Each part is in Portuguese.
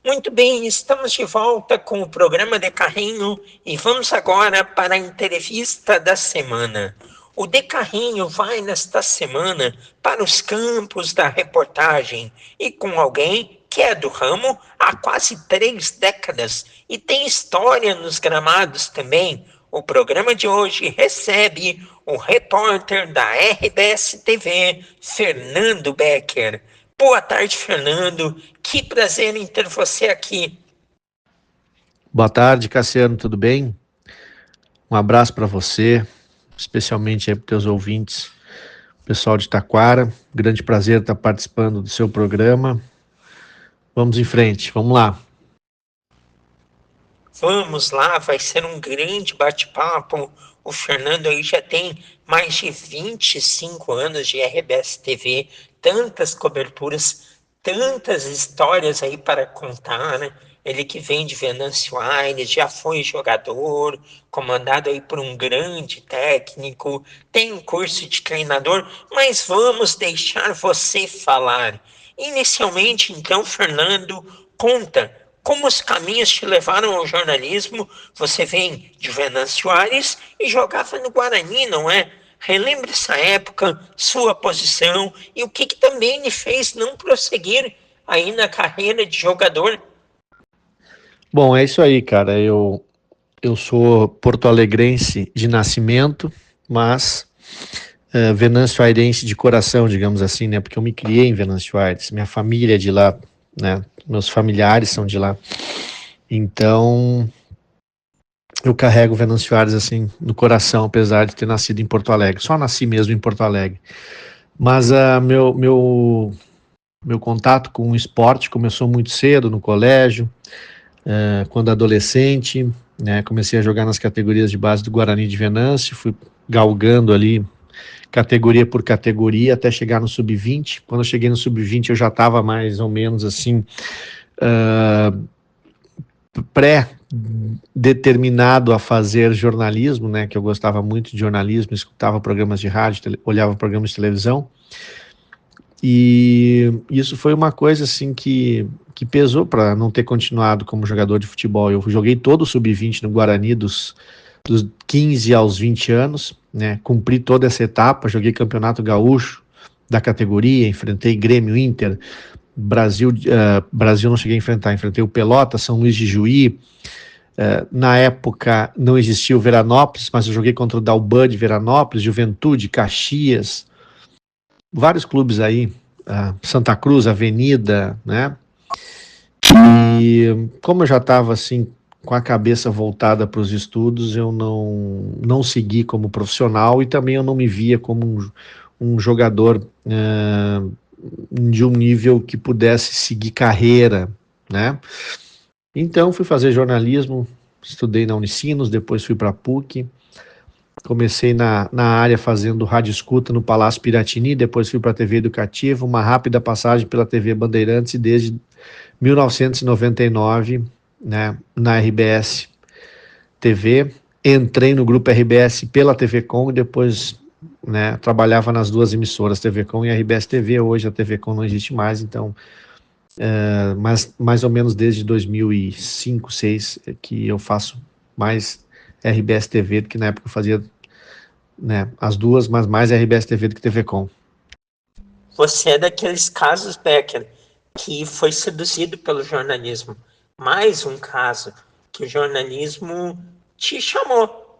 Muito bem, estamos de volta com o programa De Carrinho e vamos agora para a entrevista da semana. O De Carrinho vai nesta semana para os campos da reportagem e com alguém que é do ramo há quase 3 décadas e tem história nos gramados também. O programa de hoje recebe o repórter da RBS TV, Fernando Becker. Boa tarde, Fernando. Que prazer em ter você aqui. Boa tarde, Cassiano, tudo bem? Um abraço para você, especialmente aí para os teus ouvintes, pessoal de Taquara. Grande prazer estar participando do seu programa. Vamos em frente, vamos lá. Vamos lá, vai ser um grande bate-papo. O Fernando aí já tem mais de 25 anos de RBS TV, tantas coberturas, tantas histórias aí para contar, né? Ele que vem de Venâncio Aires, já foi jogador, comandado aí por um grande técnico, tem um curso de treinador, mas vamos deixar você falar. Inicialmente, então, Fernando, conta como os caminhos te levaram ao jornalismo. Você vem de Venâncio Aires e jogava no Guarani, não é? Relembre essa época, sua posição e o que também lhe fez não prosseguir aí na carreira de jogador. Bom, é isso aí, cara. Eu sou porto-alegrense de nascimento, mas venâncio airense de coração, digamos assim, né? Porque eu me criei em Venâncio Aires, minha família é de lá, né? Meus familiares são de lá. Então, eu carrego Venâncio Aires assim no coração, apesar de ter nascido em Porto Alegre. Só nasci mesmo em Porto Alegre. Mas meu contato com o esporte começou muito cedo no colégio, quando adolescente, né? Comecei a jogar nas categorias de base do Guarani de Venâncio, fui galgando ali categoria por categoria até chegar no sub-20. Quando eu cheguei no sub-20 eu já estava mais ou menos assim pré-determinado a fazer jornalismo, né, que eu gostava muito de jornalismo, escutava programas de rádio, olhava programas de televisão, e isso foi uma coisa assim que pesou para não ter continuado como jogador de futebol. Eu joguei todo o sub-20 no Guarani dos 15 aos 20 anos, né, cumpri toda essa etapa, joguei campeonato gaúcho da categoria, enfrentei Grêmio, Inter, Brasil não cheguei a enfrentar, enfrentei o Pelotas, São Luís de Juí. Na época não existia o Veranópolis, mas eu joguei contra o Dalban de Veranópolis, Juventude, Caxias, vários clubes aí, Santa Cruz, Avenida, né? E como eu já estava assim com a cabeça voltada para os estudos, eu não segui como profissional e também eu não me via como um jogador de um nível que pudesse seguir carreira, né? Então fui fazer jornalismo, estudei na Unicinos, depois fui para a PUC, comecei na área fazendo rádio escuta no Palácio Piratini, depois fui para a TV Educativa, uma rápida passagem pela TV Bandeirantes e desde 1999, né, na RBS TV, entrei no grupo RBS pela TV Com e depois, né, trabalhava nas duas emissoras, TV Com e RBS TV. Hoje a TV Com não existe mais, então mas mais ou menos desde 2005, 2006 que eu faço mais RBS TV do que na época eu fazia, né, as duas, mas mais RBS TV do que TV Com. Você é daqueles casos, Becker, que foi seduzido pelo jornalismo. Mais um caso que o jornalismo te chamou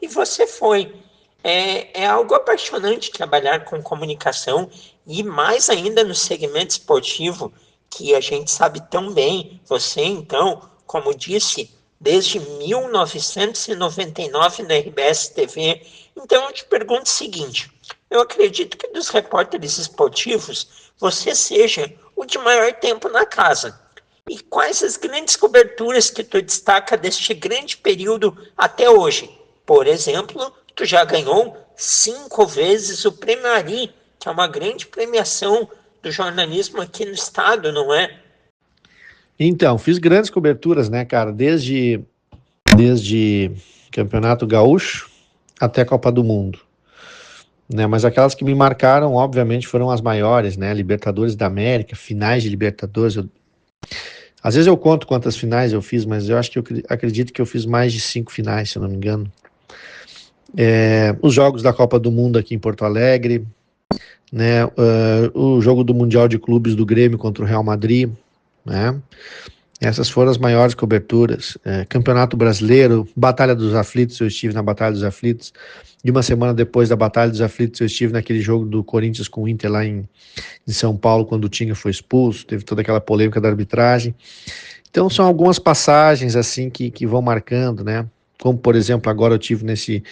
e você foi. É algo apaixonante trabalhar com comunicação e mais ainda no segmento esportivo, que a gente sabe tão bem. Você, então, como disse, desde 1999 na RBS TV. Então, eu te pergunto o seguinte: eu acredito que dos repórteres esportivos, você seja o de maior tempo na casa. E quais as grandes coberturas que tu destaca deste grande período até hoje? Por exemplo, tu já ganhou 5 vezes o Prêmio Ari, que é uma grande premiação do jornalismo aqui no estado, não é? Então, fiz grandes coberturas, né, cara, desde Campeonato Gaúcho até Copa do Mundo, né, mas aquelas que me marcaram, obviamente, foram as maiores, né, Libertadores da América, finais de Libertadores. Às vezes eu conto quantas finais eu fiz, mas eu acho que acredito que eu fiz mais de 5 finais, se eu não me engano. Os jogos da Copa do Mundo aqui em Porto Alegre, né? O jogo do Mundial de Clubes do Grêmio contra o Real Madrid, né? Essas foram as maiores coberturas. Campeonato Brasileiro, Batalha dos Aflitos, eu estive na Batalha dos Aflitos. E uma semana depois da Batalha dos Aflitos, eu estive naquele jogo do Corinthians com o Inter lá em São Paulo, quando o Tinga foi expulso, teve toda aquela polêmica da arbitragem. Então são algumas passagens assim que vão marcando, né? Como, por exemplo, agora eu tive nesse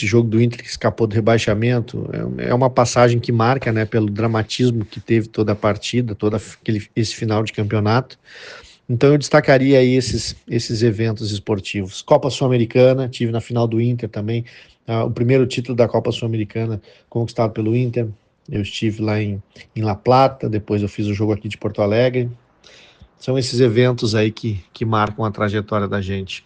jogo do Inter que escapou do rebaixamento. É uma passagem que marca, né, pelo dramatismo que teve toda a partida, esse final de campeonato. Então eu destacaria aí esses eventos esportivos. Copa Sul-Americana, tive na final do Inter também, o primeiro título da Copa Sul-Americana conquistado pelo Inter. Eu estive lá em La Plata, depois eu fiz o jogo aqui de Porto Alegre. São esses eventos aí que marcam a trajetória da gente.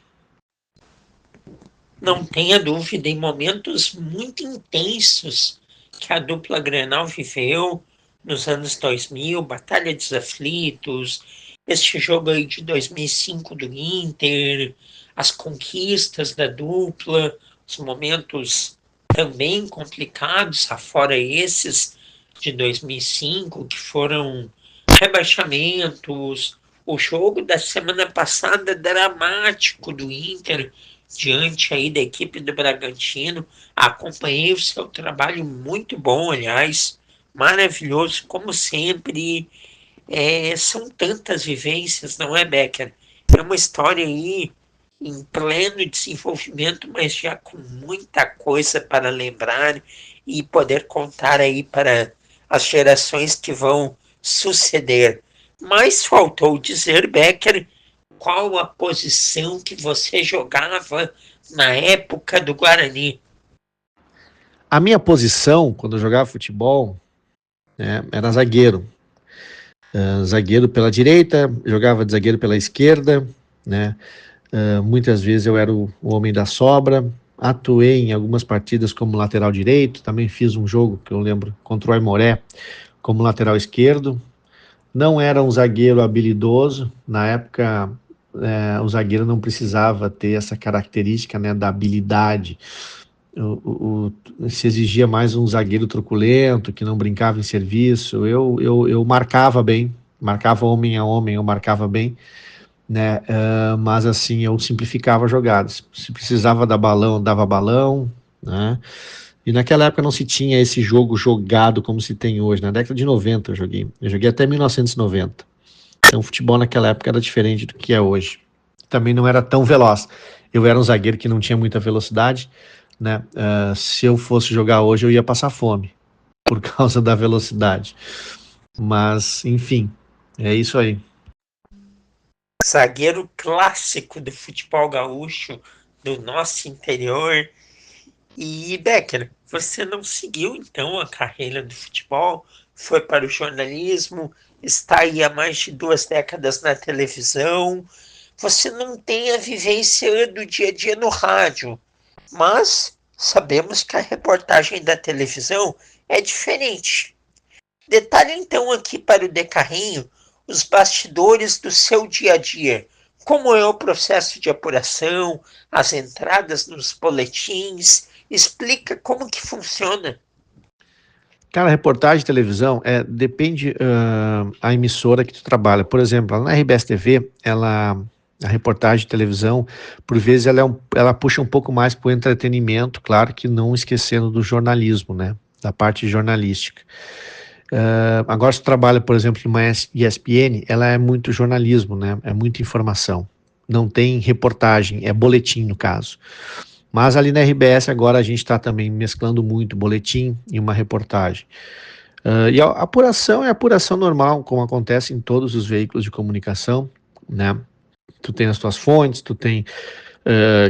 Não tenha dúvida, em momentos muito intensos que a dupla Grenal viveu nos anos 2000, Batalha dos Aflitos, este jogo aí de 2005 do Inter, as conquistas da dupla, os momentos também complicados, afora esses de 2005, que foram rebaixamentos, o jogo da semana passada dramático do Inter, diante aí da equipe do Bragantino. Acompanhei o seu trabalho, muito bom, aliás, maravilhoso, como sempre. São tantas vivências, não é, Becker? É uma história aí em pleno desenvolvimento, mas já com muita coisa para lembrar e poder contar aí para as gerações que vão suceder. Mas faltou dizer, Becker, qual a posição que você jogava na época do Guarani? A minha posição, quando eu jogava futebol, né, era zagueiro. Zagueiro pela direita, jogava de zagueiro pela esquerda, né? Muitas vezes eu era o homem da sobra. Atuei em algumas partidas como lateral direito, também fiz um jogo que eu lembro contra o Aimoré como lateral esquerdo. Não era um zagueiro habilidoso, na época o zagueiro não precisava ter essa característica, né, da habilidade. Se exigia mais um zagueiro truculento, que não brincava em serviço. Eu marcava bem, marcava homem a homem, eu marcava bem, né? Mas assim, eu simplificava jogadas. Se precisava dar balão, dava balão, né? E naquela época não se tinha esse jogo jogado como se tem hoje. Na década de 90 eu joguei até 1990. Então o futebol naquela época era diferente do que é hoje. Também não era tão veloz. Eu era um zagueiro que não tinha muita velocidade, né? Se eu fosse jogar hoje eu ia passar fome por causa da velocidade. Mas enfim, é isso aí. Zagueiro clássico do futebol gaúcho, do nosso interior. E, Becker, você não seguiu então a carreira do futebol, foi para o jornalismo, está aí há mais de 2 décadas na televisão. Você não tem a vivência do dia a dia no rádio, mas sabemos que a reportagem da televisão é diferente. Detalhe então aqui para o De Carrinho os bastidores do seu dia a dia. Como é o processo de apuração, as entradas nos boletins, explica como que funciona. Cara, reportagem de televisão depende a emissora que tu trabalha. Por exemplo, na RBS TV, a reportagem de televisão, por vezes ela puxa um pouco mais para o entretenimento, claro que não esquecendo do jornalismo, né? Da parte jornalística. Agora, se tu trabalha, por exemplo, numa ESPN, ela é muito jornalismo, né? É muita informação. Não tem reportagem, é boletim no caso. Mas ali na RBS agora a gente está também mesclando muito boletim e uma reportagem. E a apuração é a apuração normal, como acontece em todos os veículos de comunicação, né? Tu tem as tuas fontes, tu tem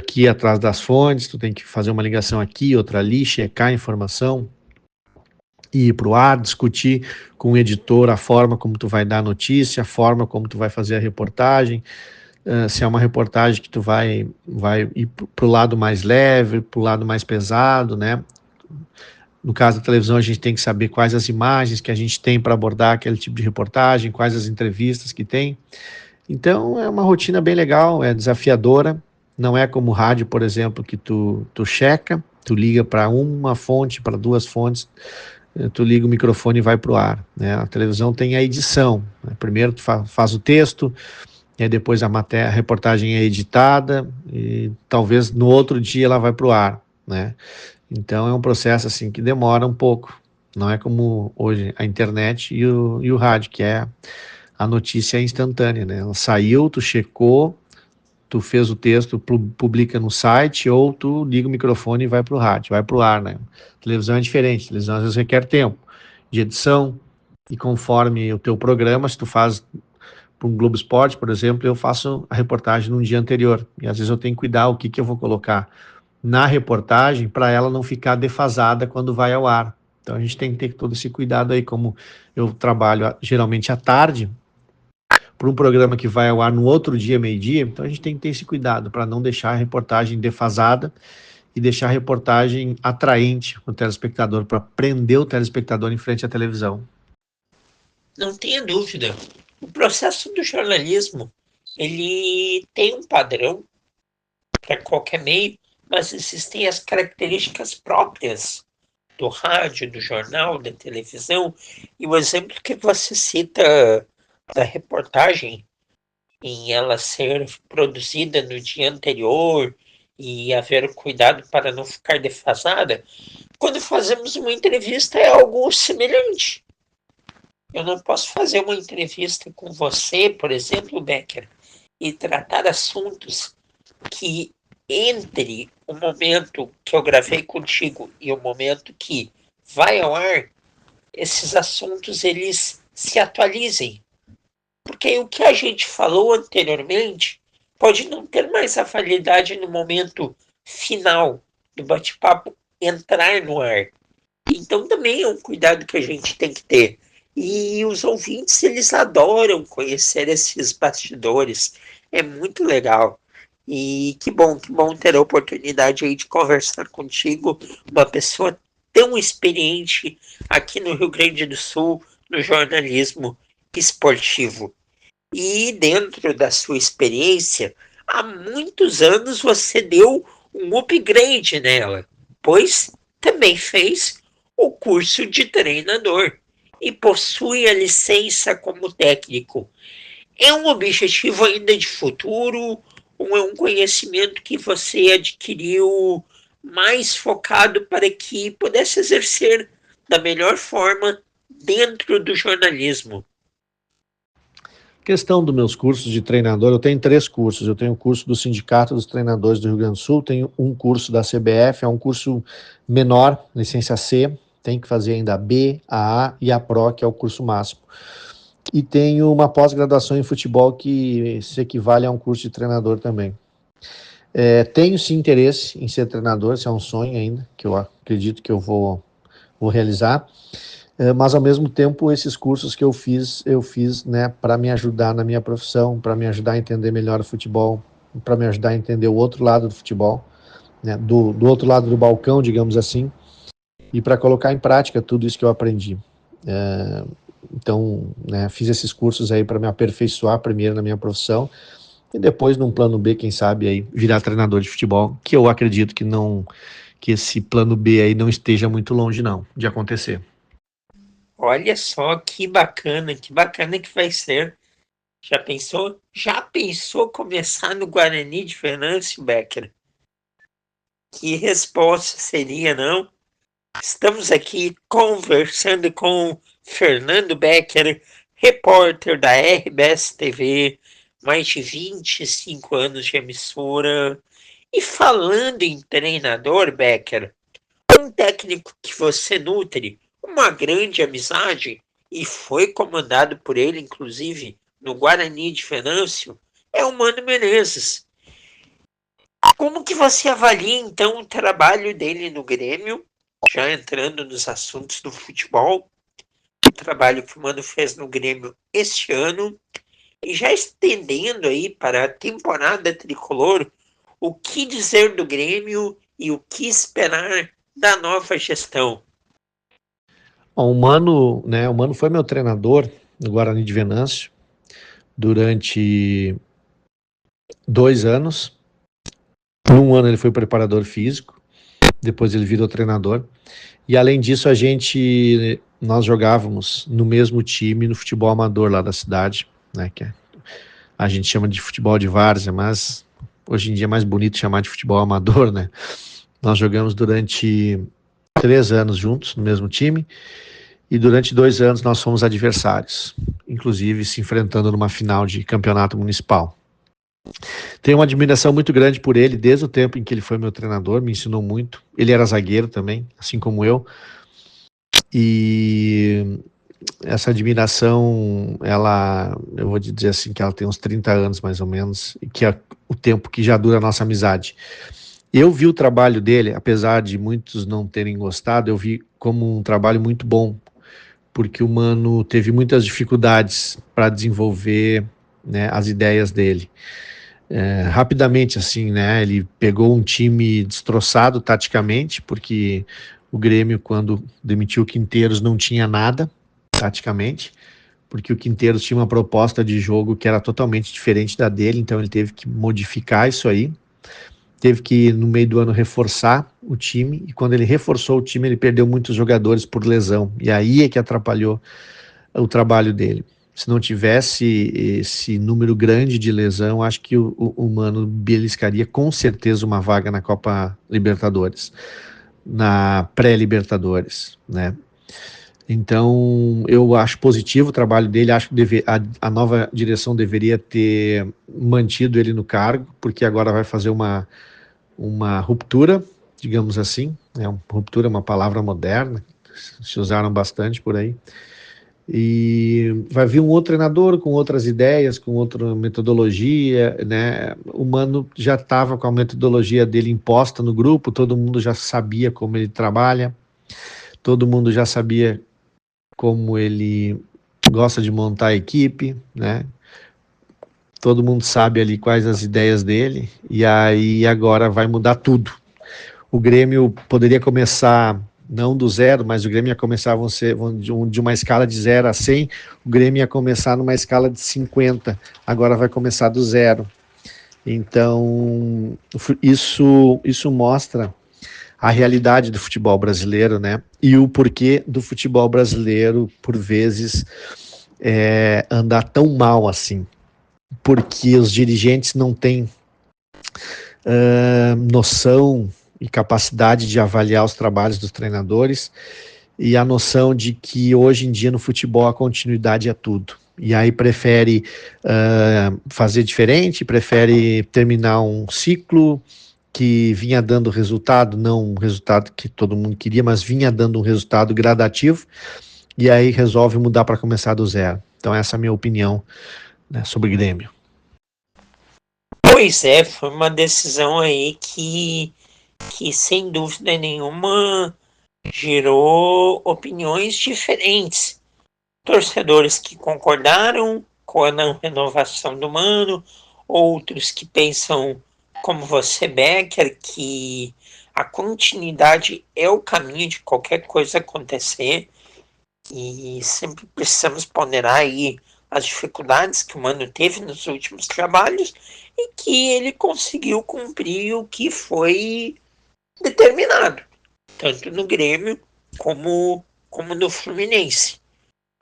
que ir atrás das fontes, tu tem que fazer uma ligação aqui, outra ali, checar a informação, ir para o ar, discutir com o editor a forma como tu vai dar a notícia, a forma como tu vai fazer a reportagem, se é uma reportagem que tu vai ir para o lado mais leve, para o lado mais pesado, né? No caso da televisão, a gente tem que saber quais as imagens que a gente tem para abordar aquele tipo de reportagem, quais as entrevistas que tem. Então é uma rotina bem legal, é desafiadora, não é como rádio, por exemplo, que tu checa, tu liga para uma fonte, para duas fontes, tu liga o microfone e vai para o ar, né? A televisão tem a edição, né? Primeiro tu faz o texto, e aí depois a reportagem é editada, e talvez no outro dia ela vai para o ar, né? Então é um processo assim que demora um pouco, não é como hoje a internet e o rádio, que é a notícia instantânea, né? Ela saiu, tu checou, tu fez o texto, publica no site, ou tu liga o microfone e vai para o rádio, vai para o ar, né? Televisão é diferente, televisão às vezes requer tempo de edição, e conforme o teu programa, se tu faz para um Globo Esporte, por exemplo, eu faço a reportagem no dia anterior, e às vezes eu tenho que cuidar o que eu vou colocar na reportagem para ela não ficar defasada quando vai ao ar. Então a gente tem que ter todo esse cuidado aí, como eu trabalho geralmente à tarde, para um programa que vai ao ar no outro dia, meio-dia, então a gente tem que ter esse cuidado para não deixar a reportagem defasada e deixar a reportagem atraente para o telespectador, para prender o telespectador em frente à televisão. Não tenha dúvida. O processo do jornalismo, ele tem um padrão para qualquer meio, mas existem as características próprias do rádio, do jornal, da televisão. E o exemplo que você cita da reportagem, em ela ser produzida no dia anterior e haver cuidado para não ficar defasada, quando fazemos uma entrevista é algo semelhante. Eu não posso fazer uma entrevista com você, por exemplo, Becker, e tratar assuntos que, entre o momento que eu gravei contigo e o momento que vai ao ar, esses assuntos eles se atualizem. Porque o que a gente falou anteriormente pode não ter mais a validade no momento final do bate-papo entrar no ar. Então também é um cuidado que a gente tem que ter. E os ouvintes, eles adoram conhecer esses bastidores. É muito legal. E que bom ter a oportunidade aí de conversar contigo, uma pessoa tão experiente aqui no Rio Grande do Sul, no jornalismo esportivo. E dentro da sua experiência, há muitos anos você deu um upgrade nela, pois também fez o curso de treinador e possui a licença como técnico. É um objetivo ainda de futuro ou é um conhecimento que você adquiriu mais focado para que pudesse exercer da melhor forma dentro do jornalismo? Questão dos meus cursos de treinador, eu tenho 3 cursos. Eu tenho o curso do Sindicato dos Treinadores do Rio Grande do Sul, tenho um curso da CBF, é um curso menor, licença C, tem que fazer ainda a B, a A e a PRO, que é o curso máximo. E tenho uma pós-graduação em futebol que se equivale a um curso de treinador também. Tenho sim interesse em ser treinador, isso é um sonho ainda, que eu acredito que eu vou realizar. Mas ao mesmo tempo esses cursos que eu fiz, né, para me ajudar na minha profissão, para me ajudar a entender melhor o futebol, para me ajudar a entender o outro lado do futebol, né, do outro lado do balcão, digamos assim, e para colocar em prática tudo isso que eu aprendi. Então, né, fiz esses cursos aí para me aperfeiçoar primeiro na minha profissão e depois num plano B, quem sabe aí virar treinador de futebol, que eu acredito que esse plano B aí não esteja muito longe não de acontecer. Olha só que bacana que vai ser. Já pensou? Já pensou começar no Guarani de Venâncio, Becker? Que resposta seria, não? Estamos aqui conversando com Fernando Becker, repórter da RBS TV, mais de 25 anos de emissora. E falando em treinador, Becker, um técnico que você nutre uma grande amizade e foi comandado por ele, inclusive, no Guarani de Venâncio, é o Mano Menezes. Como que você avalia, então, o trabalho dele no Grêmio, já entrando nos assuntos do futebol, o trabalho que o Mano fez no Grêmio este ano, e já estendendo aí para a temporada tricolor, o que dizer do Grêmio e o que esperar da nova gestão? Bom, o Mano foi meu treinador no Guarani de Venâncio durante 2 anos. Num ano ele foi preparador físico, depois ele virou treinador. E além disso, nós jogávamos no mesmo time no futebol amador lá da cidade, né, que a gente chama de futebol de várzea, mas hoje em dia é mais bonito chamar de futebol amador, né? Nós jogamos durante 3 anos juntos no mesmo time, e durante 2 anos nós fomos adversários, inclusive se enfrentando numa final de campeonato municipal. Tenho uma admiração muito grande por ele desde o tempo em que ele foi meu treinador, me ensinou muito. Ele era zagueiro também, assim como eu. E essa admiração, eu vou dizer assim, que ela tem uns 30 anos mais ou menos, e que é o tempo que já dura a nossa amizade. Eu vi o trabalho dele, apesar de muitos não terem gostado, eu vi como um trabalho muito bom, porque o Mano teve muitas dificuldades para desenvolver, né, as ideias dele. Rapidamente, assim, né, ele pegou um time destroçado taticamente, porque o Grêmio, quando demitiu o Quinteiros, não tinha nada, taticamente, porque o Quinteiros tinha uma proposta de jogo que era totalmente diferente da dele, então ele teve que modificar isso aí, teve que, no meio do ano, reforçar o time, e quando ele reforçou o time, ele perdeu muitos jogadores por lesão, e aí é que atrapalhou o trabalho dele. Se não tivesse esse número grande de lesão, acho que o Mano beliscaria com certeza uma vaga na Copa Libertadores, na pré-Libertadores, né? Então, eu acho positivo o trabalho dele, acho que a nova direção deveria ter mantido ele no cargo, porque agora vai fazer uma ruptura, digamos assim, né? Ruptura é uma palavra moderna, se usaram bastante por aí, e vai vir um outro treinador com outras ideias, com outra metodologia, né? O Mano já estava com a metodologia dele imposta no grupo, todo mundo já sabia como ele trabalha, todo mundo já sabia como ele gosta de montar a equipe, né? Todo mundo sabe ali quais as ideias dele, e aí agora vai mudar tudo. O Grêmio poderia começar não do zero, mas o Grêmio ia começar de uma escala de 0 a 100, o Grêmio ia começar numa escala de 50, agora vai começar do zero. Então, isso mostra a realidade do futebol brasileiro, né? E o porquê do futebol brasileiro, por vezes, andar tão mal assim. Porque os dirigentes não têm noção e capacidade de avaliar os trabalhos dos treinadores, e a noção de que hoje em dia no futebol a continuidade é tudo. E aí prefere fazer diferente, prefere terminar um ciclo que vinha dando resultado, não um resultado que todo mundo queria, mas vinha dando um resultado gradativo, e aí resolve mudar para começar do zero. Então essa é a minha opinião, né, sobre o Grêmio. Pois é, foi uma decisão aí que sem dúvida nenhuma gerou opiniões diferentes. Torcedores que concordaram com a não renovação do Mano, outros que pensam como você, Becker, que a continuidade é o caminho de qualquer coisa acontecer, e sempre precisamos ponderar aí as dificuldades que o Mano teve nos últimos trabalhos e que ele conseguiu cumprir o que foi determinado, tanto no Grêmio como no Fluminense.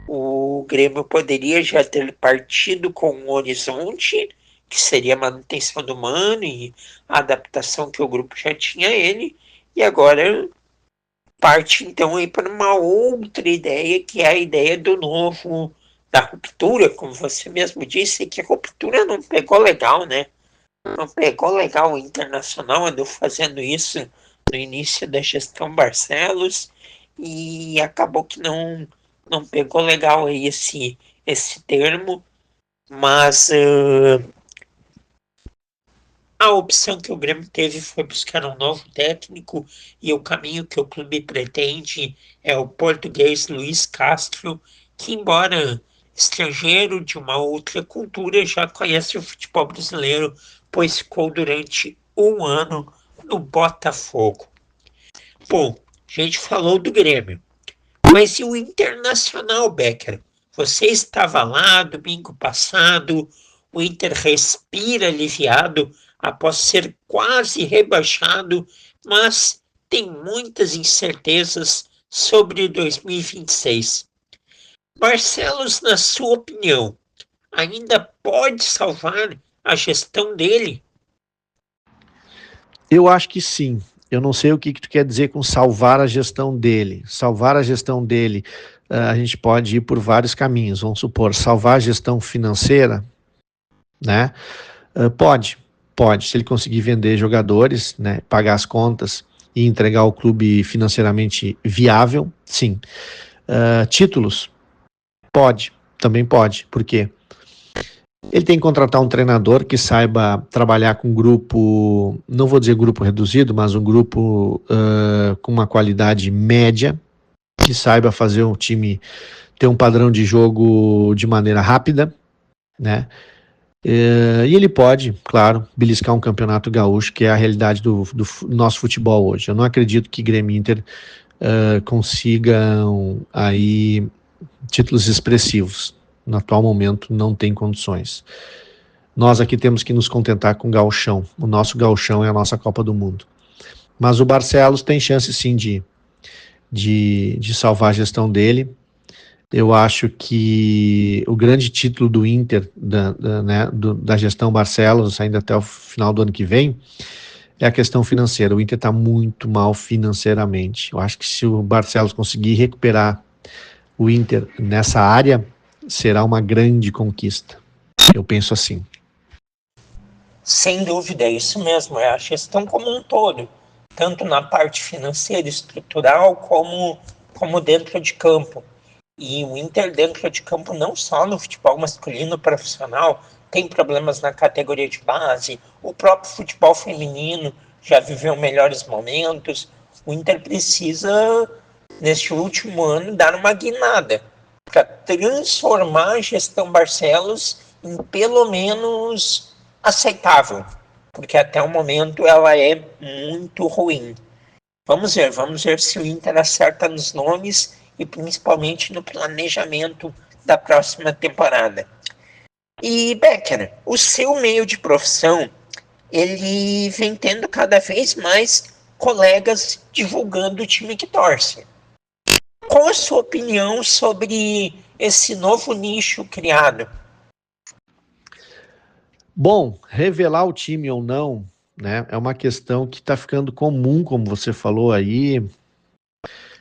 O Grêmio poderia já ter partido com um horizonte, que seria a manutenção do Mano e a adaptação que o grupo já tinha a ele, e agora parte então aí para uma outra ideia, que é a ideia do novo, da ruptura, como você mesmo disse, que a ruptura não pegou legal, né? Não pegou legal. O Internacional andou fazendo isso no início da gestão Barcelos e acabou que não pegou legal aí esse termo, mas a opção que o Grêmio teve foi buscar um novo técnico, e o caminho que o clube pretende é o português Luiz Castro, que, embora estrangeiro de uma outra cultura, já conhece o futebol brasileiro, pois ficou durante um ano no Botafogo. Bom, a gente falou do Grêmio, mas e o Internacional, Becker? Você estava lá domingo passado, o Inter respira aliviado após ser quase rebaixado, mas tem muitas incertezas sobre 2026. Barcelos, na sua opinião, ainda pode salvar a gestão dele? Eu acho que sim. Eu não sei o que tu quer dizer com salvar a gestão dele. Salvar a gestão dele, a gente pode ir por vários caminhos. Vamos supor, salvar a gestão financeira, né? Pode. Se ele conseguir vender jogadores, né, pagar as contas e entregar o clube financeiramente viável, sim. Títulos, também pode. Por quê? Ele tem que contratar um treinador que saiba trabalhar com grupo, não vou dizer grupo reduzido, mas um grupo com uma qualidade média, que saiba fazer um time ter um padrão de jogo de maneira rápida, né? E ele pode, claro, beliscar um campeonato gaúcho, que é a realidade do nosso futebol hoje. Eu não acredito que Grêmio e Inter consigam aí títulos expressivos. No atual momento não tem condições. Nós aqui temos que nos contentar com o gauchão. O nosso gauchão é a nossa Copa do Mundo. Mas o Barcelos tem chance sim de salvar a gestão dele. Eu acho que o grande título do Inter, da gestão Barcelos, ainda até o final do ano que vem, é a questão financeira. O Inter está muito mal financeiramente. Eu acho que se o Barcelos conseguir recuperar o Inter nessa área, será uma grande conquista. Eu penso assim. Sem dúvida, é isso mesmo, é a gestão como um todo, tanto na parte financeira, estrutural, como dentro de campo. E o Inter dentro de campo, não só no futebol masculino profissional, tem problemas na categoria de base, o próprio futebol feminino já viveu melhores momentos. O Inter precisa, neste último ano, dar uma guinada para transformar a gestão Barcelos em pelo menos aceitável, porque até o momento ela é muito ruim. Vamos ver se o Inter acerta nos nomes e principalmente no planejamento da próxima temporada. E Becker, o seu meio de profissão, ele vem tendo cada vez mais colegas divulgando o time que torce. Qual a sua opinião sobre esse novo nicho criado? Bom, revelar o time ou não, né, é uma questão que está ficando comum, como você falou aí,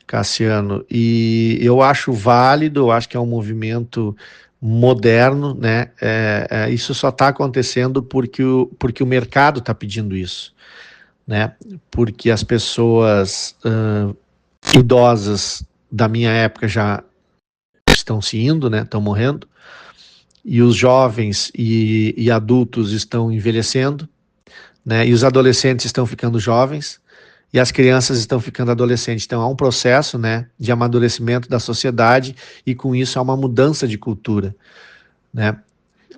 Cassiano, e eu acho válido, eu acho que é um movimento moderno, né? Isso só está acontecendo porque o mercado está pedindo isso, né? Porque as pessoas idosas da minha época já estão se indo, né? Estão morrendo, e os jovens e adultos estão envelhecendo, né? E os adolescentes estão ficando jovens e as crianças estão ficando adolescentes. Então há um processo, né, de amadurecimento da sociedade e com isso há uma mudança de cultura, né?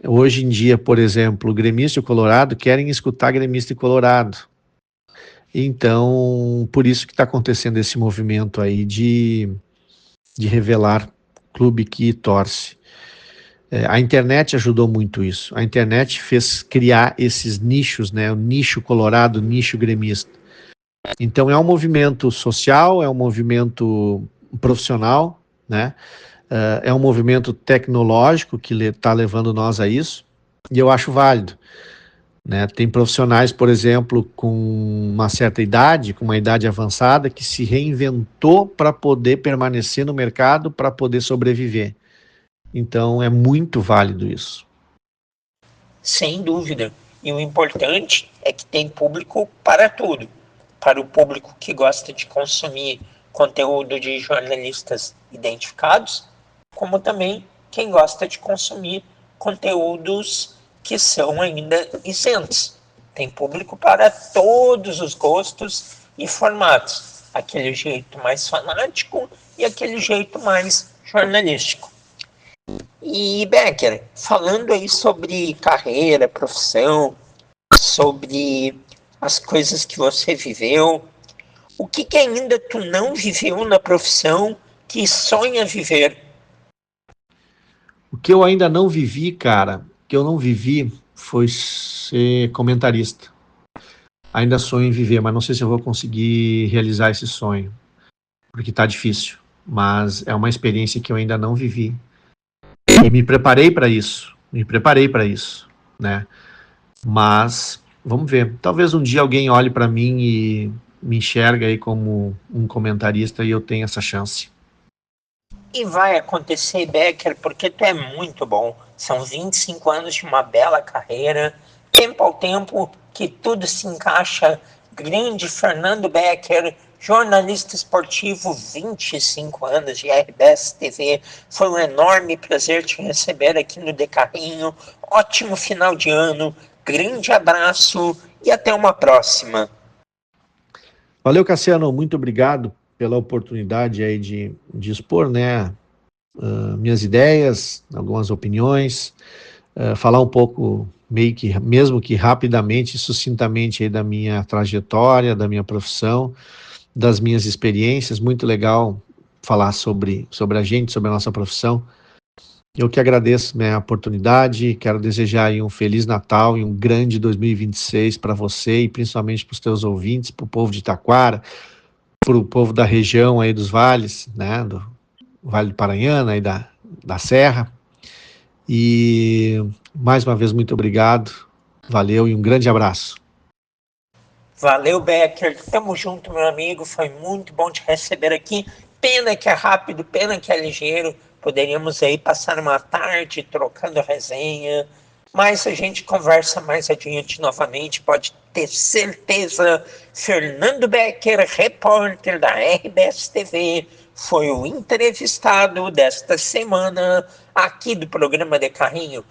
Hoje em dia, por exemplo, o gremista e o colorado querem escutar gremista e colorado. Então, por isso que está acontecendo esse movimento aí de revelar clube que torce. A internet ajudou muito isso. A internet fez criar esses nichos, né? O nicho colorado, o nicho gremista. Então é um movimento social, é um movimento profissional, né? É um movimento tecnológico que está levando nós a isso, e eu acho válido, né? Tem profissionais, por exemplo, com uma certa idade, com uma idade avançada, que se reinventou para poder permanecer no mercado, para poder sobreviver. Então é muito válido isso. Sem dúvida. E o importante é que tem público para tudo. Para o público que gosta de consumir conteúdo de jornalistas identificados, como também quem gosta de consumir conteúdos que são ainda isentos. Tem público para todos os gostos e formatos. Aquele jeito mais fanático e aquele jeito mais jornalístico. E Becker, falando aí sobre carreira, profissão, sobre as coisas que você viveu, o que ainda tu não viveu na profissão que sonha viver? que eu ainda não vivi, cara, que eu não vivi foi ser comentarista. Ainda sonho em viver, mas não sei se eu vou conseguir realizar esse sonho, porque tá difícil. Mas é uma experiência que eu ainda não vivi. E me preparei para isso, né? Mas vamos ver. Talvez um dia alguém olhe para mim e me enxerga aí como um comentarista e eu tenha essa chance. E vai acontecer, Becker, porque tu é muito bom. São 25 anos de uma bela carreira. Tempo ao tempo que tudo se encaixa. Grande Fernando Becker, jornalista esportivo, 25 anos de RBS TV. Foi um enorme prazer te receber aqui no De Carrinho. Ótimo final de ano. Grande abraço e até uma próxima. Valeu, Cassiano. Muito obrigado pela oportunidade aí de expor, né, minhas ideias, algumas opiniões, falar um pouco, mesmo que rapidamente, sucintamente aí da minha trajetória, da minha profissão, das minhas experiências. Muito legal falar sobre a gente, sobre a nossa profissão. Eu que agradeço, né, a oportunidade, quero desejar aí um Feliz Natal e um grande 2026 para você e principalmente para os teus ouvintes, para o povo de Taquara, para o povo da região aí dos vales, né, do Vale do Paranhana e da Serra. E mais uma vez, muito obrigado, valeu e um grande abraço. Valeu, Becker. Tamo junto, meu amigo. Foi muito bom te receber aqui. Pena que é rápido, pena que é ligeiro. Poderíamos aí passar uma tarde trocando resenha. Mas a gente conversa mais adiante novamente. Pode ter certeza. Fernando Becker, repórter da RBS TV, foi o entrevistado desta semana aqui do programa De Carrinho.